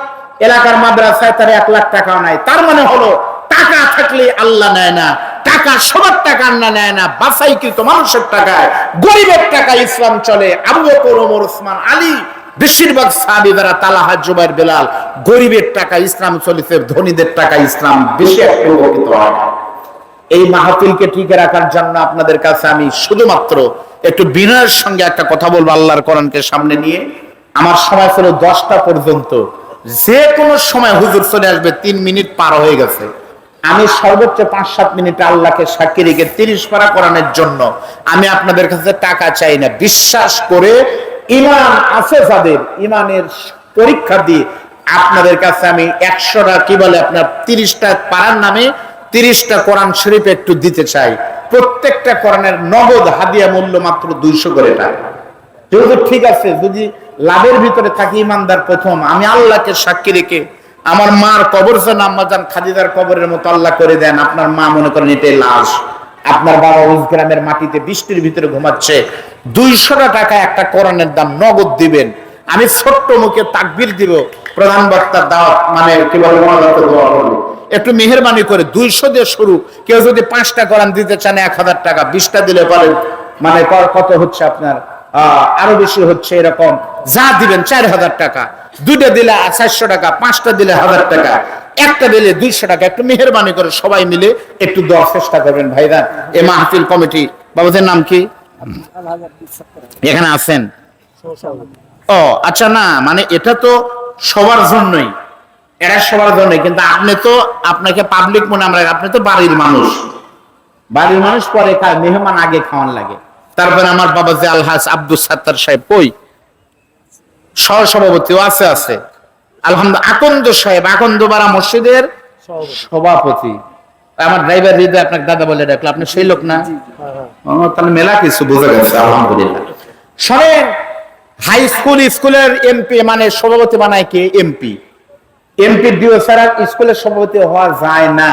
এলাকার মাদ্রাসায় তার 1 লাখ টাকাও নাই। তার মানে হলো টাকা থাকলে আল্লাহ নেয় না, টাকা সবার টাকা না নেয় না, বাছাইকৃত মানুষের টাকায়, গরিবের টাকা ইসলাম চলে। আবু বকর, ওমর, ওসমান, আলী, বেশিরভাগ সাহাবী যারা, তালহা, জুবাইর, বেলাল, গরিবের টাকা ইসলাম চলেছে, ধনীদের টাকা ইসলাম বেশি একটা উপকৃত হয়। এই মাহফিলকে টিকে রাখার জন্য আপনাদের কাছে আমি শুধুমাত্র একটু বিনয়ের সঙ্গে একটা কথা বলবো, আল্লাহর কোরআনকে সামনে নিয়ে। আমার সময় ছিল 10টা পর্যন্ত, যে কোনো সময় হুজুর চলে আসবে, 3 মিনিট পার হয়ে গেছে। আমি সর্বোচ্চ 5-7 মিনিট আল্লাহকে সাক্ষী রেখে 30 পারা কোরআনের জন্য আমি আপনাদের কাছে টাকা চাই না। বিশ্বাস করে ঈমান আছে যাদের, ঈমানের পরীক্ষা দিয়ে আপনাদের কাছে আমি 100টা কি বলে আপনার 30টা পারার নামে 30টা কোরআন শরীফ একটু দিতে চাই। প্রত্যেকটা কোরআনের নগদ হাদিয়া মূল্য মাত্র 200 করে টাকা। যেহেতু ঠিক আছে, যদি লাভের ভিতরে থাকি, ইমানদার প্রথম, আমি আল্লাহকে সাক্ষী রেখে আমার মার কবর যেন আম্মাজান খাদিজার কবরের মতো আল্লাহ করে দেন। আপনার মা মনে করেন এটাই লাশ, আপনার বাবা ওই গ্রামের মাটিতে বৃষ্টির ভিতরে ঘুমাচ্ছে, 200 টাকা একটা কোরআনের দাম নগদ দিবেন। আমি ছোট্ট মুখে তাকবীর দিব, প্রধান বক্তার দাওয়াত মানে কি বলে একটু মেহেরবানি করে 200 দিয়ে শুরু। কেউ যদি 5টা কোরআন দিতে চান 1000 টাকা, 20টা দিলে বলেন মানে কত হচ্ছে আপনার, আরো বেশি হচ্ছে, এরকম যা দিবেন 4000 টাকা, 2টা দিলে 400 টাকা, 5টা দিলে 1000 টাকা, একটা দিলে 200 টাকা। একটু মেহেরবানি করে সবাই মিলে একটু দেওয়ার চেষ্টা করবেন ভাইরা। এই মাহফিল কমিটি, বাবাদের নাম কি? এখানে আছেন? ও আচ্ছা, না মানে এটা তো সবার জন্যই, এরা সবার জন্যই, কিন্তু আপনি তো, আপনাকে পাবলিক মনে আমরা, আপনি তো বাড়ির মানুষ, বাড়ির মানুষ পরে খায়, মেহমান আগে খাওয়ান লাগে। তারপরে আমার বাবা যে আলহাজ আব্দুল সাত্তার সাহেব কই, সহসভাপতিও আছে, আলহামদুলিল্লাহ। আকন্দ সাহেব, আকন্দপাড়া মসজিদের সভাপতি। আমার ড্রাইভার হৃদয় আপনাকে দাদা বলে ডাকলো, আপনি সেই লোক না? তাহলে মেলা কিছু বোঝা গেছে, আলহামদুলিল্লাহ। শোনেন, হাই স্কুল, স্কুলের এমপি মানে সভাপতি বানায় কে? এমপি। এমপি দিও ছাড়া স্কুলের সভাপতি হওয়া যায় না।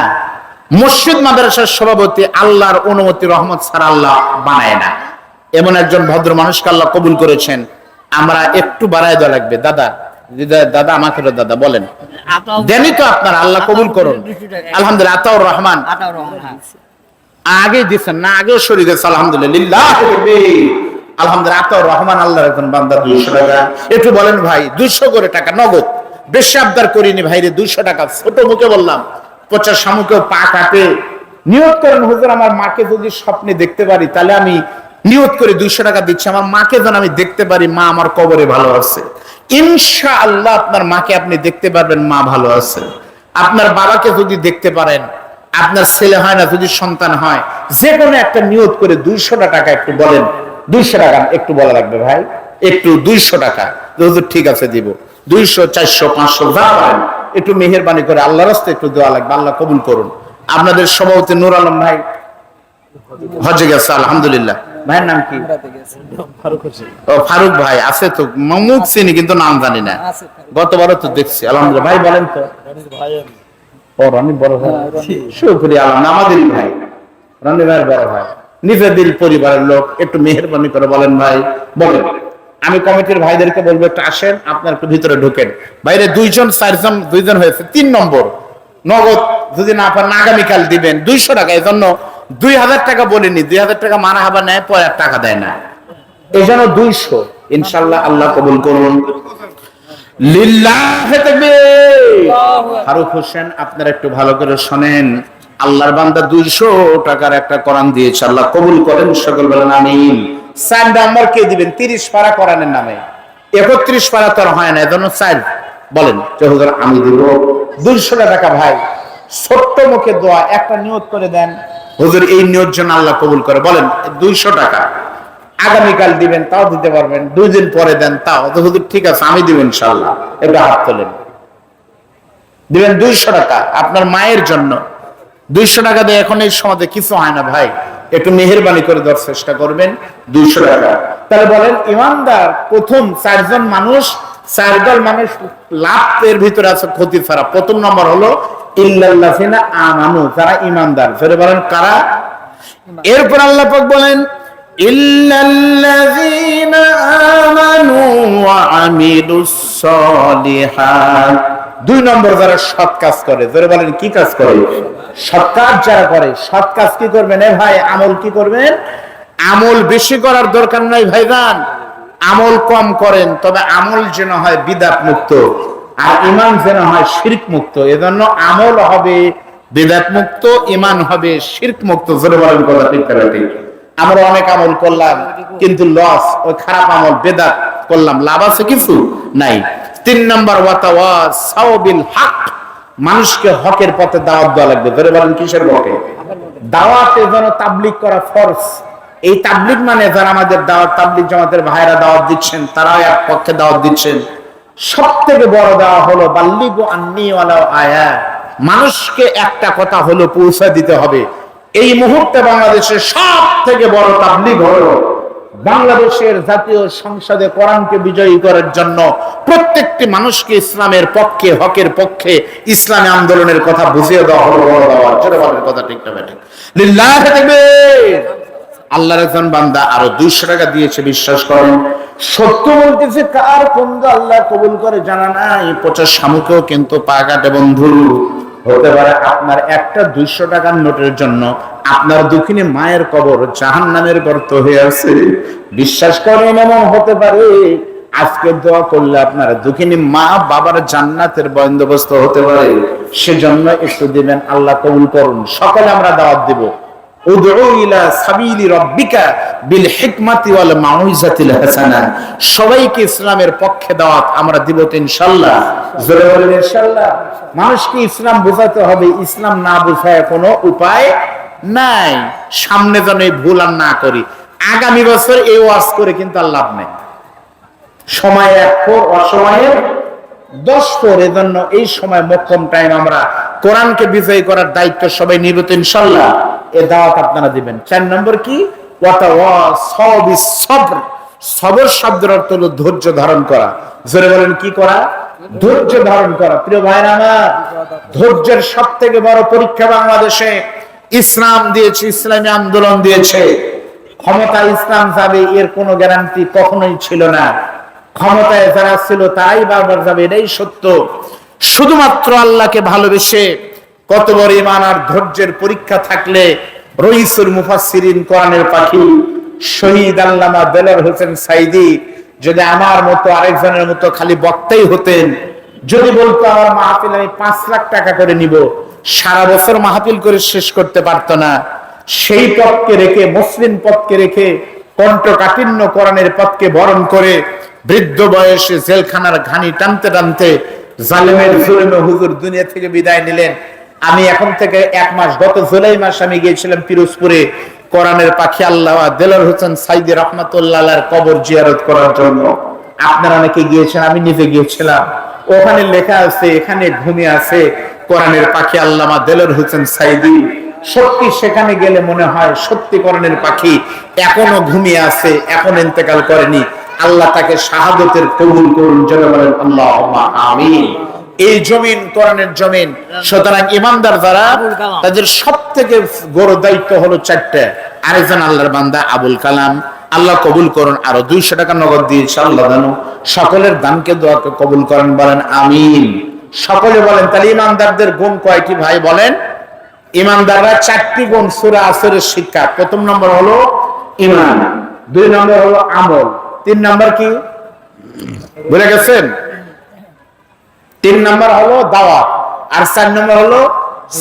মসজিদ মাদ্রাসার সভাপতি আল্লাহর অনুমতি রহমত ছাড়া আল্লাহ বানায় না। এমন একজন ভদ্র মানুষকে আল্লাহ কবুল করেছেন। আমরা একটু বাড়ায় দেওয়া লাগবে। দাদা, দাদা আমাকে দাদা বলেন, দেনই তো আপনার, আল্লাহ কবুল করুন। আলহামদুলিল্লাহ। আতাউর রহমান আগে দিচ্ছেন না? আগেও শরীর গেছে, আলহামদুলিল্লাহ। আলহামদুলিল্লাহ। আতাউর রহমান আল্লাহর একজন বান্দা। 200 টাকা একটু বলেন ভাই, 200 করে টাকা নগদ, বেশি আবদার করিনি ভাই রে। 200 টাকা ছোট মুখে বললাম, 50 শামুকেও পা কাটে। নিয়ত করেন, হুজুর আমার মাকে যদি স্বপ্নে দেখতে পারি, তাহলে আমি নিয়ত করে 200 টাকা দিচ্ছি, আমার মাকে যেন আমি দেখতে পারি, মা আমার কবরে ভালো আছে। ইনশাআল্লাহ আপনার মাকে আপনি দেখতে পারবেন, মা ভালো আছে। আপনার বাবাকে যদি দেখতে পারেন, আপনার ছেলে হয় না, যদি সন্তান হয়, যে কোনো একটা নিয়ত করে 200 টাকা একটু বলেন। 200 টাকা একটু বলা লাগবে ভাই, একটু 200 টাকা। হুজুর ঠিক আছে দিব। 200, 400, 500 যা পারেন একটু মেহেরবানি করে আল্লাহর রাস্তায় একটু দেওয়া লাগবে। আল্লাহ কবুল করুন। আপনাদের সভাপতি নূর আলম ভাই হজে গেছে, আলহামদুলিল্লাহ। ভাইয়ের নাম কি? ও ফারুক ভাই আছে তো, মুখ চিনি কিন্তু নাম জানি না। গতবারও তো দেখছি, আলহামদুলিল্লাহ। ভাই বলেন তো? ও রনি বড় ভাই, শুকরিয়া। আলহামদুলিল্লাহ, আমাদেরই ভাই, রনি ভাইয়ের বড় ভাই, নিজেদের পরিবারের লোক। একটু মেহেরবানি করে বলেন ভাই, বলেন। আমি কমিটির ভাইদেরকে বলবো একটু আসেন, আপনার একটু ভিতরে ঢোকেন। বাইরে 2জন 4জন 2জন হয়েছে, 3 নম্বর নগদ যদি না পারেন আগামীকাল দিবেন 200 টাকা। এই জন্য 2000 টাকা বলিনি, 2000 টাকা মানা হাবা নেয়, পরে আর টাকা দেয় না। এই জন্য 200 ইনশাআল্লাহ। আল্লাহ কবুল করুন। লিল্লাহি তাকবীর। ফারুক হোসেন, আপনারা একটু ভালো করে শোনেন। আল্লাহর বান্দা 200 টাকার একটা কোরআন দিয়েছে, আল্লাহ কবুল করেন, সকল বলেন আমিন। 4 নাম্বার কে দিবেন? 30 পারা কোরআনের নামে, 31 পারা তো হয় না, এজন্য 4 বলেন যে হুজুর আমি দিব 200 টাকা। ভাই ছোট্ট মুখে দোয়া একটা নিয়ত করে দেন, হুজুর এই নিয়ত যেন আল্লাহ কবুল করে, বলেন 200 টাকা। আগামীকাল দিবেন, তাও দিতে পারবেন। 2 দিন পরে দেন, তাও হুজুর ঠিক আছে আমি দিব ইনশাআল্লাহ। এটা হাত তোলেন, দিবেন 200 টাকা আপনার মায়ের জন্য। 200 টাকা দিয়ে এখন এই সমাজে কিছু হয় না ভাই, একটু মেহেরবানি করে দেওয়ার চেষ্টা করবেন। 200 টাকা। তাহলে বলেন, ইমানদার প্রথম 4 জন মানুষ, 4 দল মানুষ লাভের ভিতরে আছে, ক্ষতি ছাড়া। প্রথম নম্বর হলো ইল্লাল্লাযিনা আমানু, যারা ইমানদার। ফের বলেন কারা? এরপর আল্লাহ পাক বলেন ইল্লাল্লাযিনা আমানু ওয়া আমিলুস সলিহাত। 2 নম্বর যারা সৎ কাজ করে। ফের বলেন কি কাজ করে? সৎ কাজ যারা করে। সৎ কাজ কি করবেন? এ ভাই আমল কি করবেন? আমল বেশি করার দরকার নাই ভাইজান, আমল কম করেন, তবে আমল যেন হয় বিদআত মুক্ত, আর ঈমান যেন হয় শিরক মুক্ত। এজন্য আমল হবে বিদআত মুক্ত, ঈমান হবে শিরক মুক্ত। জোরে বলেন কথা ঠিক করে ঠিক। আমরা অনেক আমল করলাম কিন্তু লস, ওই খারাপ আমল বেদাত করলাম, লাভ আছে কিছু নাই। 3 নম্বর ওয়াতাওয়াসাউ বিল হক, মানুষকে হকের পথে দাওয়াত দেওয়া লাগবে। ধরে বলেন কিসের পথে? দাওয়াতের জন্য তাবলীগ করা ফরজ। এই তাবলীগ মানে যারা আমাদের দাওয়াত তাবলীগ জামাতের ভাইরা দাওয়াত দিচ্ছেন, তারাও এক পক্ষে দাওয়াত দিচ্ছেন। সবথেকে বড় দাওয়া হলো বাল্লিগু আন্নী ওয়ালাউ আয়া, মানুষকে একটা কথা হলো পৌঁছে দিতে হবে। এই মুহূর্তে বাংলাদেশের সবথেকে বড় তাবলীগ হলো বাংলাদেশের জাতীয় সংসদে কোরআনকে বিজয়ী করার জন্য প্রত্যেকটি মানুষকে ইসলামের পক্ষে, হকের পক্ষে, ইসলামী আন্দোলনের কথা বুঝিয়ে দেওয়া হলো বড় দাওয়াত। জোরে বলেন কথা ঠিক না বেঠিক? লিল্লাহি তাকবীর। আল্লাহর একজন বান্দা আরো 200 টাকা দিয়েছে, বিশ্বাস করেন। সত্য বলতেছে, কার কোন আল্লাহ কবুল করে জানা নাই। 50 শামুকেও কিন্তু পা কাটে বন্ধু। হতে পারে আপনার একটা 200 টাকার নোটের জন্য আপনার দুঃখিনী মায়ের কবর জাহান্নামের গর্ত হয়ে আছে। বিশ্বাস করেন, এমন হতে পারে আজকে দোয়া করলে আপনার দুঃখিনী মা বাবার জান্নাতের বন্দোবস্ত হতে পারে। সেজন্য একটু দিবেন, আল্লাহ কবুল করুন। সকলে আমরা দাওয়াত দিব। উদউ ইলা সাবিলি রাব্বিকা বিল হিকমাতি ওয়াল মাউইজাতিল হাসানা। সবাইকে ইসলামের পক্ষে দাওয়াত আমরা দিব তো ইনশাআল্লাহ। জোরে বলেন ইনশাআল্লাহ। মানুষকে ইসলাম বোঝাতে হবে, ইসলাম না বোঝায় কোনো উপায় নাই। সামনে যেন এই ভুল আর না করি। আগামী বছর এই ওয়াজ করে কিন্তু আর লাভ নেই। সময় 1 পর, অসময়ে 10 পর। এজন্য এই সময় মোক্ষম টাইম আমরা কোরআনকে বিজয় করার দায়িত্ব সবাই নিব তো ইনশাআল্লাহ। এই দাওয়াত আপনারা দিবেন। 4 নম্বর কি? ওয়াতাওয়াসাউ বিস-সবর। সবর শব্দের অর্থ হলো ধৈর্য ধারণ করা। জোরে বলেন কি করা? ধৈর্য ধারণ করা। প্রিয় ভাইরা আমার, ধৈর্যের সবথেকে বড় পরীক্ষা বাংলাদেশে ইসলাম দিয়েছে, ইসলামী আন্দোলন দিয়েছে। ক্ষমতা ইসলাম যাবে এর কোনো গ্যারান্টি কখনোই ছিল না। ক্ষমতায় যারা ছিল তারাই বারবার যাবে, এটাই সত্য। শুধুমাত্র আল্লাহকে ভালোবেসে কত বড় ঈমান আর ধৈর্যের পরীক্ষা থাকলে রইসুল মুফাসসিরিন কোরআনের পাখি শহীদ আল্লামা দেলোয়ার হোসেন সাইদি যদি আমার মতো আরেকজনের মতো খালি বক্তাই হতেন, যদি বলতো আমার মাহফিল আমি 5 লাখ টাকা করে নিব, সারা বছর মাহফিল করে শেষ করতে পারতো না। সেই পথকে রেখে, মুসলিম পথকে রেখে, কণ্ঠকাঠিন্য কোরআনের পথকে বরণ করে বৃদ্ধ বয়সে জেলখানার ঘানি টানতে টানতে জালেমের জুলুমে হুজুর দুনিয়া থেকে বিদায় নিলেন। আমি এখন থেকে 1 মাস, গত জুলাই মাস আমি গিয়েছিলাম পিরোজপুরে কোরআনের পাখি আল্লামা দেলোয়ার হোসেন সাইদি রাহমাতুল্লাহ আলাইহির কবর জিয়ারত করার জন্য। আপনারা অনেকে গিয়েছেন, আমি নিজে গিয়েছিলাম। ওখানে লেখা আছে, এখানে ঘুমিয়ে আছে কোরআনের পাখি আল্লামা দেলোয়ার হোসেন সাইদি। সত্যি সেখানে গেলে মনে হয় সত্যি কোরআনের পাখি এখনো ঘুমিয়ে আছে, এখন ইন্তেকাল করেনি। আল্লাহ তাকে শাহাদাতের কবুল করুন। জোরে বলেন আল্লাহুম্মা আমিন। এই জমিন কোরআনের জমিন। সুতরাং ইমানদার যারা, তাদের সবথেকে বড় দায়িত্ব হলো 4টা। আরেকজন আল্লাহর বান্দা আবুল কালাম, আল্লাহ কবুল করুন। আরো 200 টাকা নগদ দিয়েছে, আল্লাহ জানো। সকলের দানকে দোয়াকে কবুল করেন, বলেন আমিন। সকলে বলেন। তাহলে ইমানদারদের গুণ কয়টি ভাই বলেন? ইমানদাররা 4টি গুণ সূরা আসরের শিক্ষা। প্রথম নম্বর হলো ঈমান, 2 নম্বর হলো আমল, 3 নম্বর কি বলে গেছেন? 3 নম্বর হলো দাওয়াত, আর 4 নম্বর হলো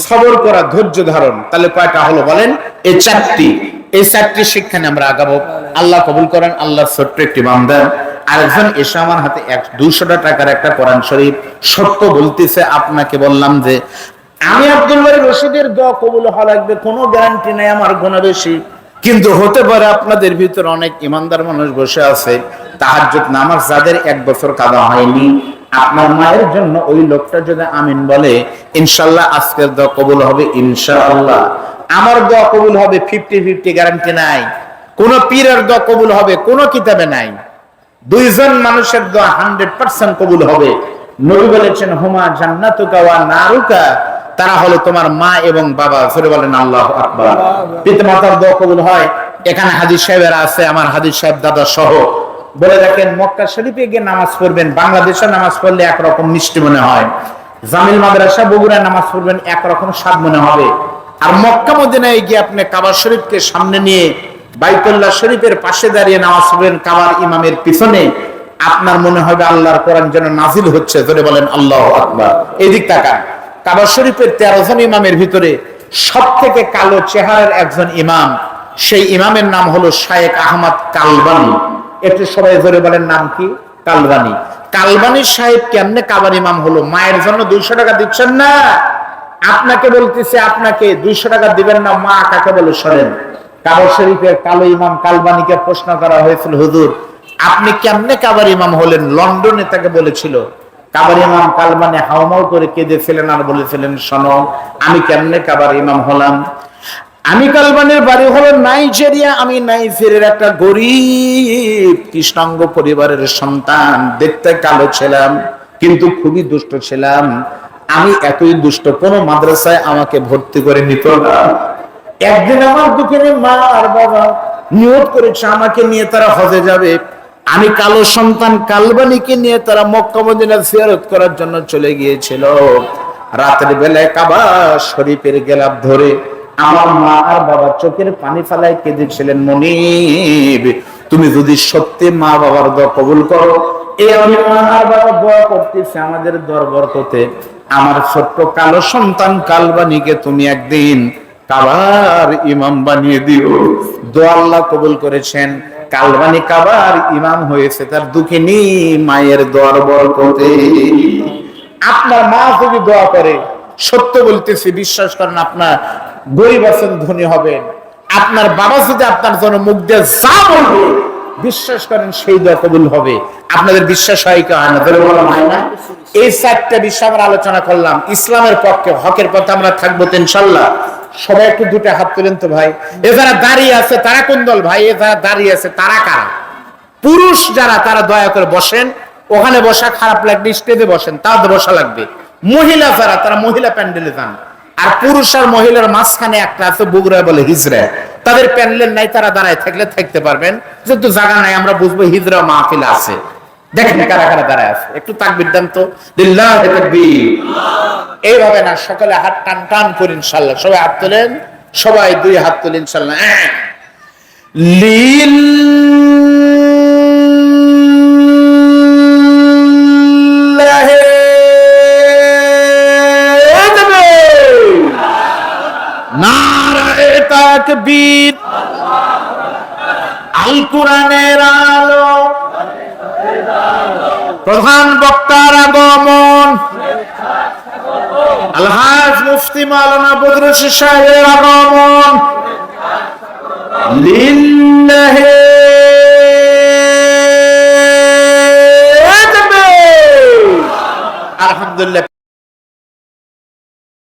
সবর করা, ধৈর্য ধারণ। তাহলে কয়টা হলো বলেন? এই 4টি। এই 4টি শিক্ষা নিয়ে আমরা আগাবো। আল্লাহ কবুল করেন। আল্লাহর ছোট্ট একটি বান্দা আরেকজন এসে আমার হাতে 200 টাকার একটা কোরআন শরীফ, সত্য বলতেছে আপনাকে বললাম যে আমি আব্দুল বারী রশিদের দোয়া কবুল হওয়া লাগবে, কোনো গ্যারান্টি নাই, আমার গুনাহ বেশি। কিন্তু হতে পারে আপনাদের ভিতর অনেক ইমানদার মানুষ বসে আছে, তাহাজ্জুদ নামাজ যাদের 1 বছর কাজা হয়নি, আপনার মায়ের জন্য ওই লোকটা যদি আমিন বলে, ইনশাআল্লাহ আজকের দোয়া কবুল হবে ইনশাআল্লাহ। আমার দোয়া কবুল হবে 50-50 গ্যারান্টি নাই। কোন পীরের দোয়া কবুল হবে কোন কিতাবে নাই। 2 জন মানুষের দোয়া 100% কবুল হবে। নবী বলেছেন হুমা জান্নাতুকা ওয়া নারুকা, তারা হলো তোমার মা এবং বাবা। জোরে বলেন আল্লাহু আকবার। পিতামাতার দোয়া কবুল হয়। এখানে হাজী সাহেবেরা আছে, আমার হাজী সাহেব দাদা সহ। বলে দেখেন, মক্কা শরীফে গিয়ে নামাজ পড়বেন, বাংলাদেশে নামাজ পড়লে একরকম মিষ্টি মনে হয়। জামিল মাদ্রাসা বগুড়ায় নামাজ পড়বেন, একরকম স্বাদ মনে হবে। আর মক্কা মদিনায় গিয়ে আপনি কাবা শরীফকে সামনে নিয়ে বাইতুল্লাহ শরীফের পাশে দাঁড়িয়ে নামাজ পড়বেন কাবার ইমামের পিছনে, আপনার মনে হবে আল্লাহর কোরআন যেন নাজিল হচ্ছে। জোরে বলেন আল্লাহু আকবার। এদিক তাকান, কাবা শরীফের 13 জন ইমামের ভিতরে সবথেকে কালো চেহারার একজন ইমাম, সেই ইমামের নাম হলো শায়েখ আহমদ কালবানী। একটু সবাই জোরে বলেন, নাম কি? কালবানী। কালবানী সাহেব কেমনে কাবার ইমাম হলো? মায়ের জন্য 200 টাকা দিচ্ছেন না? আপনাকে বলতেছে, আপনাকে 200 টাকা দিবেন না, মা কাকে বলে সরেন। কাবা শরীফের কালো ইমাম কালবানীকে প্রশ্ন করা হয়েছিল, হুজুর আপনি কেমনে কাবার ইমাম হলেন? লন্ডনে তাকে বলেছিল। কাবার ইমাম কালবানী হাওমাও করে কেঁদেছিলেন আর বলেছিলেন, শোনো আমি কেমনে কাবার ইমাম হলাম। আমি কালবানীর বাড়ি হলো নাইজেরিয়া। আমি নাইজেরিয়ার একটা গরিব কৃষ্ণাঙ্গ পরিবারের সন্তান। দেখতে কালো ছিলাম কিন্তু খুবই দুষ্ট ছিলাম। আমি এতই দুষ্ট, কোন মাদ্রাসায় আমাকে ভর্তি করে নিত না। একদিন আমার দোকানে মা আর বাবা নিয়ত করেছে আমাকে নিয়ে তারা হজে যাবে। আমি কালো সন্তান কালবানীকে নিয়ে তারা মক্কা মদিনা জিয়ারত করার জন্য চলে গিয়েছিল। রাতের বেলায় কাবা শরীফের গেলাপ ধরে আমার মা আর বাবা চোখের পানি ফেলায় কেঁদেছিলেন, মনিব তুমি যদি সত্যি মা বাবার দোয়া কবুল করো, এই আমি মা আর বাবা দোয়া করতেছি আমাদের দরবার করতে, আমার ছোট্ট কালো সন্তান কালবানীকে তুমি একদিন কাবার ইমাম বানিয়ে দিও। দোয়া আল্লাহ কবুল করেছেন। কালবানি কাবার ইমাম হয়েছে তার দুঃখিনী মায়ের দোয়ার বরকতে। আপনার মা যদি দোয়া করে, সত্য বলতেছি, বিশ্বাস করেন, আপনার গরিব আছেন, ধনী হবেন। আপনার বাবা যদি আপনার জন্য মুখ দিয়ে যা বলবে, বিশ্বাস করেন সেই দোয়া কবুল হবে। আপনাদের বিশ্বাস হয় কি হয় না? হয় না? এই চারটা বিষয় আমরা আলোচনা করলাম। ইসলামের পক্ষে, হকের পথে আমরা থাকবো তো ইনশাল্লাহ। সবাই একটু দুটো হাত তুলেন তো ভাই। এ যারা দাঁড়িয়ে আছে তারা কোন দল ভাই? এ যারা দাঁড়িয়ে আছে তারা কারা? পুরুষ যারা, তারা দয়া করে বসেন। ওখানে বসা খারাপ লাগবে, স্টেজে বসেন, তাও বসা লাগবে। মহিলা যারা, তারা মহিলা প্যান্ডেলে যান। আর পুরুষ আর মহিলার মাঝখানে একটা আছে, বগুড়া বলে হিজরা, তাদের প্যান্ডেল নাই, তারা দাঁড়ায় থাকলে থাকতে পারবেন। যেহেতু জায়গা নাই, আমরা বুঝবো হিজরা মাহফিল আছে। দেখেন কারা কারা দাঁড়ায় আছে, একটু তাকবীর দেন তো। লিল্লাহি তাকবীর। এইভাবে না, সকালে হাত টান টান করে ইনশাআল্লাহ। সবাই হাত তোলেন, সবাই দুই হাত তোলেন ইনশাআল্লাহ। নারায়ে তাকবীর। আল কোরআনের আলো, প্রধান বক্তার আগমন, আলহাজ মুফতি মাওলানা বদরুল সাহেবের আগমন। লিল্লাহি